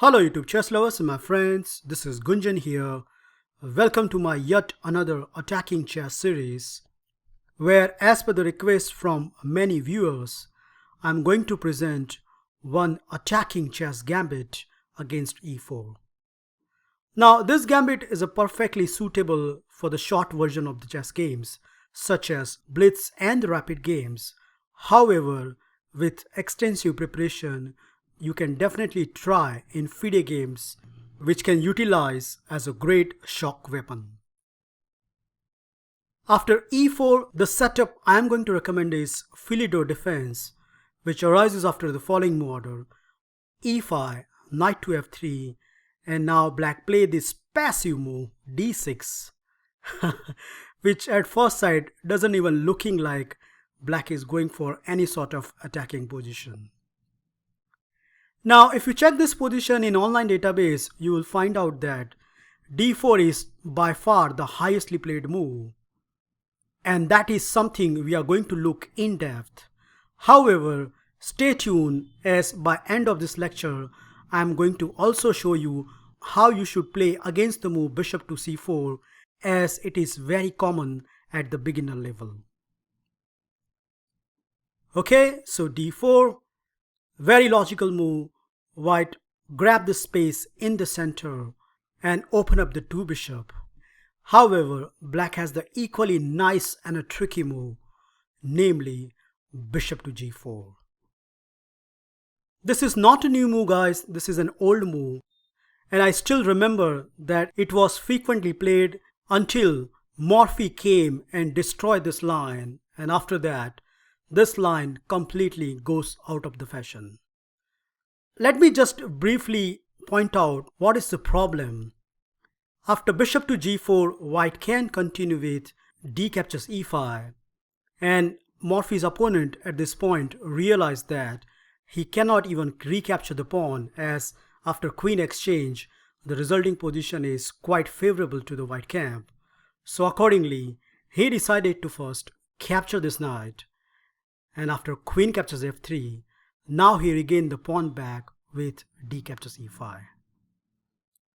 Hello YouTube chess lovers and my friends, this is Gunjan here. Welcome to my yet another attacking chess series where, as per the request from many viewers, I'm going to present one attacking chess gambit against e4. Now this gambit is a perfectly suitable for the short version of the chess games such as blitz and rapid games. However, with extensive preparation, you can definitely try in FIDE games, which can utilize as a great shock weapon. After e4, the setup I am going to recommend is Philidor defense, which arises after the following move order: e5, knight to f3, and now black play this passive move d6, which at first sight doesn't even looking like black is going for any sort of attacking position. Now, if you check this position in online database, you will find out that d4 is by far the highestly played move. And that is something we are going to look in depth. However, stay tuned, as by end of this lecture, I am going to also show you how you should play against the move bishop to c4, as it is very common at the beginner level. Okay, so d4. Very logical move. White grab the space in the center and open up the two bishop. However, black has the equally nice and a tricky move, namely bishop to g4. This is not a new move, guys. This is an old move, and I still remember that it was frequently played until Morphy came and destroyed this line, and after that this line completely goes out of the fashion. Let me just briefly point out what is the problem. After bishop to g4, white can continue with d captures e5, and Morphy's opponent at this point realized that he cannot even recapture the pawn, as after queen exchange the resulting position is quite favorable to the white camp. So accordingly, he decided to first capture this knight, and after queen captures f3, now he regained the pawn back with d captures e5.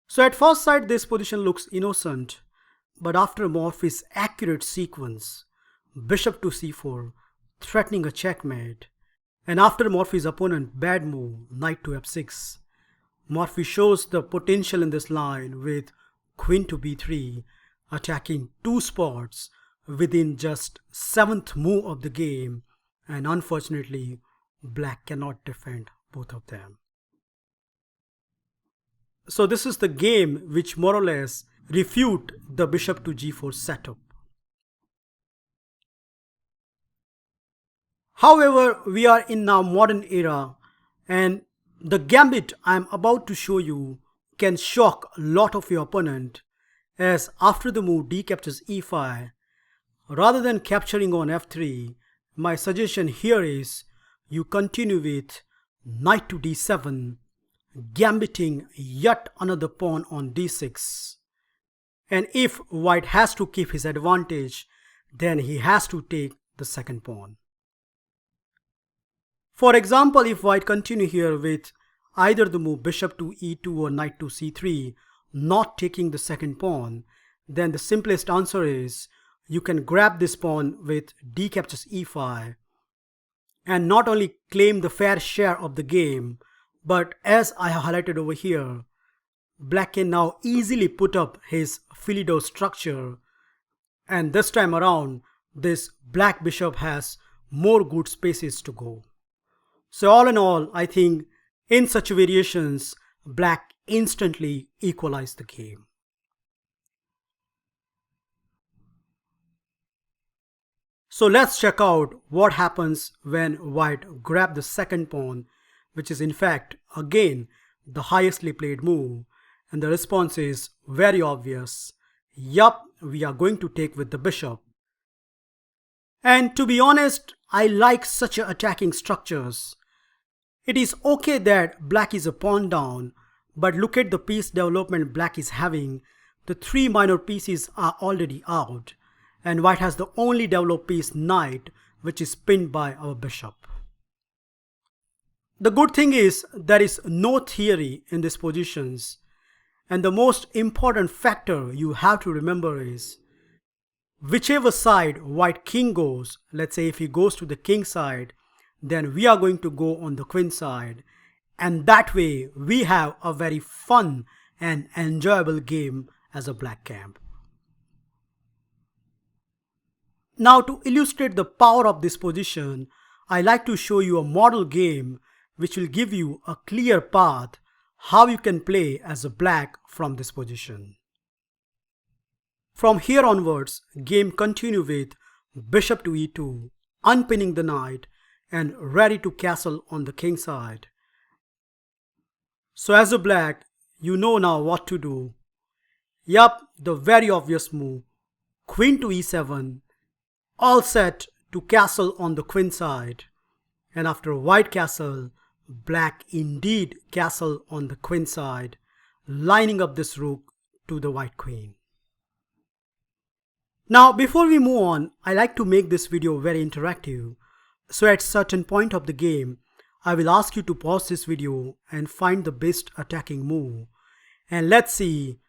So at first sight this position looks innocent, but after Morphy's accurate sequence, bishop to c4 threatening a checkmate, and after Morphy's opponent bad move knight to f6, Morphy shows the potential in this line with queen to b3, attacking two spots within just 7th move of the game, and unfortunately black cannot defend both of them. So this is the game which more or less refute the bishop to g4 setup. However, we are in now modern era, and the gambit I am about to show you can shock a lot of your opponent, as after the move d captures e5, rather than capturing on f3, my suggestion here is you continue with knight to d7, gambiting yet another pawn on d6. And if white has to keep his advantage, then he has to take the second pawn. For example, if white continue here with either the move bishop to e2 or knight to c3, not taking the second pawn, then the simplest answer is you can grab this pawn with d captures e5 and not only claim the fair share of the game, but as I have highlighted over here, black can now easily put up his Philidor structure, and this time around this black bishop has more good spaces to go. So all in all, I think in such variations black instantly equalized the game. So let's check out what happens when white grab the second pawn, which is in fact again the highestly played move, and the response is very obvious. Yup, we are going to take with the bishop. And to be honest, I like such attacking structures. It is okay that black is a pawn down, but look at the piece development black is having. The three minor pieces are already out, and white has the only developed piece knight, which is pinned by our bishop. The good thing is there is no theory in these positions, and the most important factor you have to remember is whichever side white king goes, let's say if he goes to the king side, then we are going to go on the queen side, and that way we have a very fun and enjoyable game as a black camp. Now, to illustrate the power of this position, I like to show you a model game which will give you a clear path how you can play as a black from this position. From here onwards, game continue with bishop to e2, unpinning the knight and ready to castle on the king side. So as a black, you know now what to do. Yup, the very obvious move, queen to e7, all set to castle on the queen side. And after white castle, black indeed castle on the queen side, lining up this rook to the white queen. Now before we move on, I like to make this video very interactive. So at certain point of the game, I will ask you to pause this video and find the best attacking move. And let's see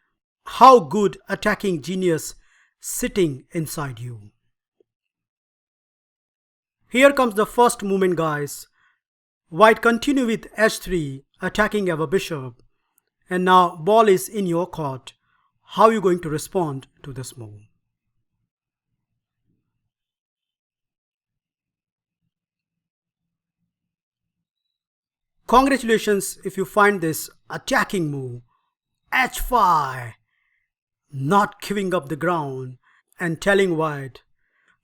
how good attacking genius sitting inside you. Here comes the first movement, guys. White continue with h3, attacking our bishop. And now ball is in your court. How are you going to respond to this move? Congratulations if you find this attacking move. h5, not giving up the ground and telling white,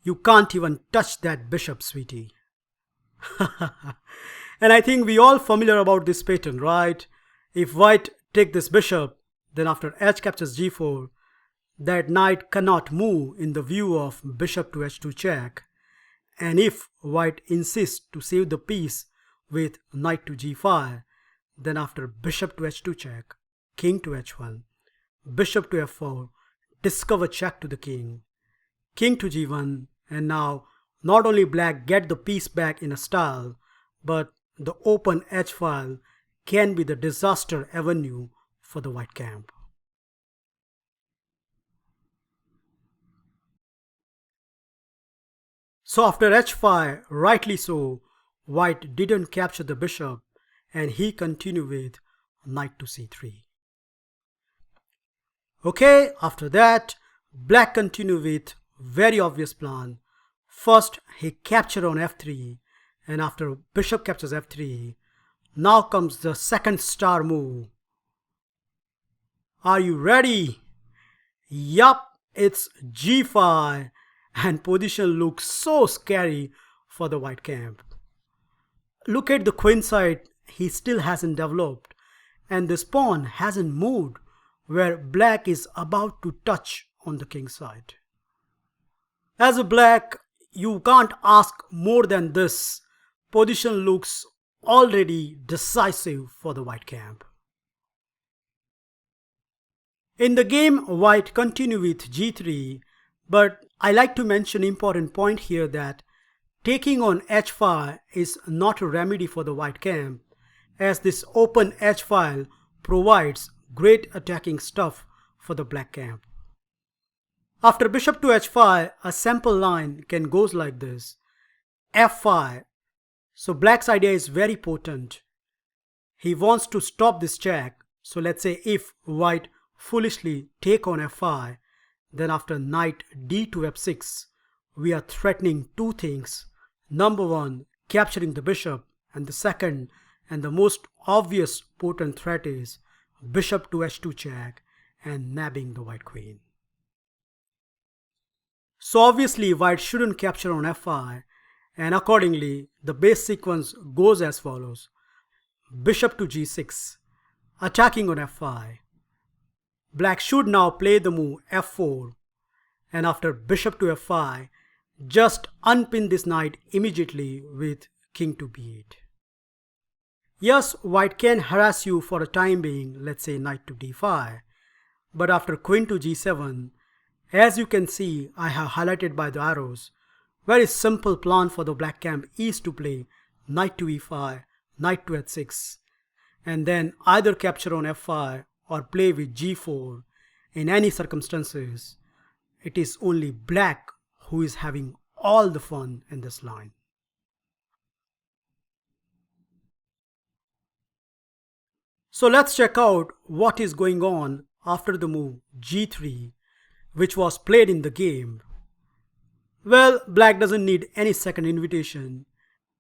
you can't even touch that bishop, sweetie. And I think we all familiar about this pattern, right? If white take this bishop, then after h captures g4, that knight cannot move in the view of bishop to h2 check. And if white insists to save the piece with knight to g5, then after bishop to h2 check, king to h1, bishop to f4, discover check to the king, king to g1, and now not only black get the piece back in a style, but the open h file can be the disaster avenue for the white camp. So after h5, rightly so, white didn't capture the bishop and he continued with knight to c3. Okay, after that, black continued with very obvious plan. First, he captured on f3, and after bishop captures f3, now comes the second star move. Are you ready? Yup, it's g5, and position looks so scary for the white camp. Look at the queen side, he still hasn't developed, and this pawn hasn't moved where black is about to touch on the king side. As a black, you can't ask more than this. Position looks already decisive for the white camp. In the game, white continue with g3, but I like to mention important point here that taking on h5 is not a remedy for the white camp, as this open h file provides great attacking stuff for the black camp. After bishop to h5, a sample line can goes like this, f5. So black's idea is very potent. He wants to stop this check. So let's say if white foolishly take on f5, then after knight d to f6, we are threatening two things. Number one, capturing the bishop, and the second and the most obvious potent threat is bishop to h2 check and nabbing the white queen. So obviously white shouldn't capture on f5, and accordingly the base sequence goes as follows. Bishop to g6, attacking on f5. Black should now play the move f4, and after bishop to f5, just unpin this knight immediately with king to b8. Yes, white can harass you for a time being, let's say knight to d5, but after queen to g7, as you can see, I have highlighted by the arrows, very simple plan for the black camp is to play knight to e5, knight to h6 and then either capture on f5 or play with g4, in any circumstances, it is only black who is having all the fun in this line. So let's check out what is going on after the move g3, which was played in the game. Well, black doesn't need any second invitation.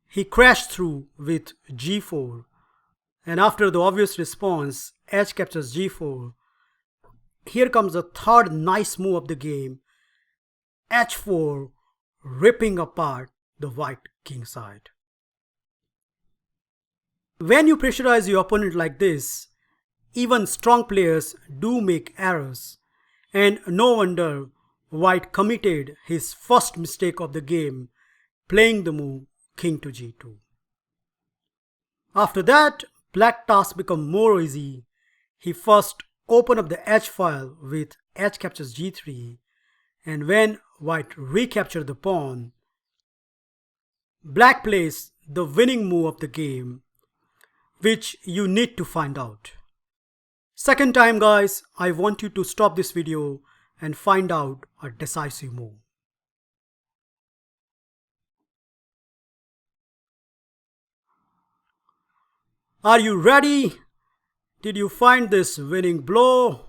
He crashed through with g4, and after the obvious response, h captures g4. Here comes the third nice move of the game, h4, ripping apart the white king side. When you pressurize your opponent like this, even strong players do make errors, and no wonder white committed his first mistake of the game, playing the move king to g2. After that, black task become more easy. He first opened up the h file with h captures g3, and when white recaptured the pawn, black plays the winning move of the game, which you need to find out. Second time, guys, I want you to stop this video and find out a decisive move. Are you ready? Did you find this winning blow?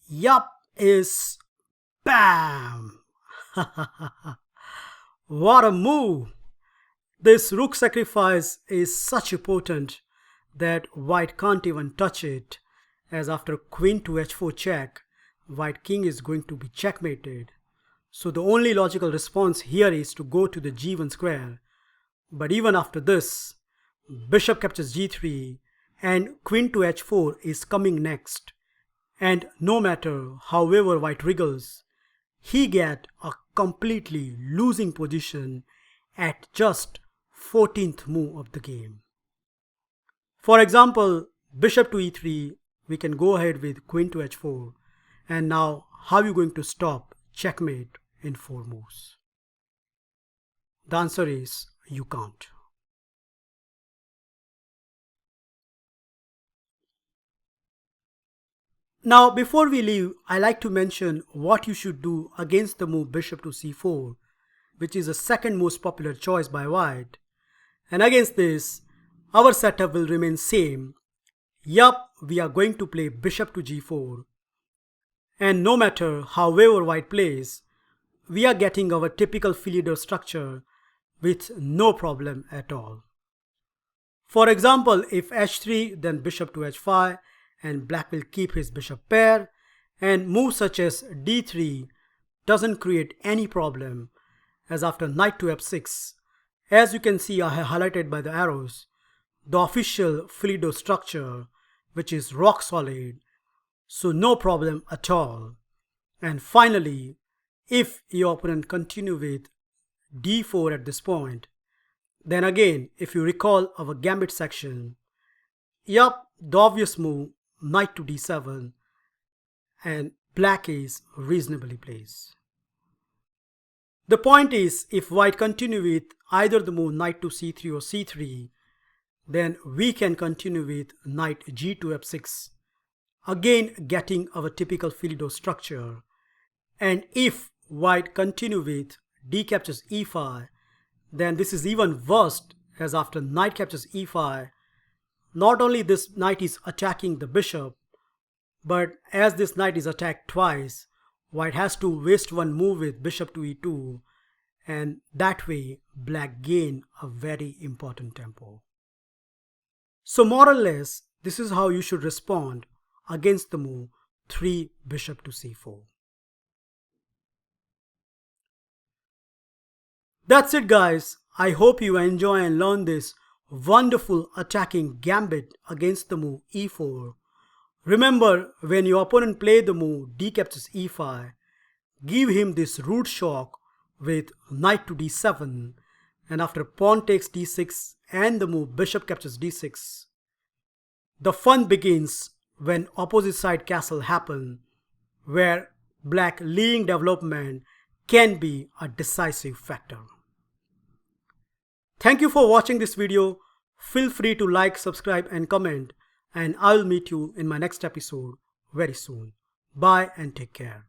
Yup, is BAM! What a move! This rook sacrifice is such important that white can't even touch it, as after queen to h4 check, white king is going to be checkmated. So the only logical response here is to go to the g1 square. But even after this, bishop captures g3 and queen to h4 is coming next. And no matter however white wriggles, he get a completely losing position at just 14th move of the game. For example, bishop to e3, we can go ahead with queen to h4. And now, how are you going to stop checkmate in 4 moves? The answer is, you can't. Now, before we leave, I like to mention what you should do against the move bishop to c4, which is the second most popular choice by white. And against this, our setup will remain same. Yup, we are going to play bishop to g4. And no matter however white plays, we are getting our typical Philidor structure with no problem at all. For example, if h3, then bishop to h5, and black will keep his bishop pair, and moves such as d3 doesn't create any problem, as after knight to f6, as you can see I have highlighted by the arrows, the official Philidor structure, which is rock solid, so no problem at all. And finally, if your opponent continue with d4 at this point, then again, if you recall our gambit section, yup, the obvious move, knight to d7, and black is reasonably placed. The point is, if white continue with either the move knight to c3 or c3, then we can continue with knight g to f6, again getting our typical Philidor structure. And if white continue with d captures e5, then this is even worse, as after knight captures e5, not only this knight is attacking the bishop, but as this knight is attacked twice, white has to waste one move with bishop to e2, and that way black gain a very important tempo. So more or less, this is how you should respond against the move 3 bishop to c4. That's it, guys. I hope you enjoy and learn this wonderful attacking gambit against the move e4. Remember, when your opponent play the move d captures e5, give him this root shock with knight to d7, and after pawn takes d6 and the move bishop captures d6. The fun begins when opposite side castle happen, where black leading development can be a decisive factor. Thank you for watching this video. Feel free to like, subscribe and comment, and I'll meet you in my next episode very soon. Bye and take care.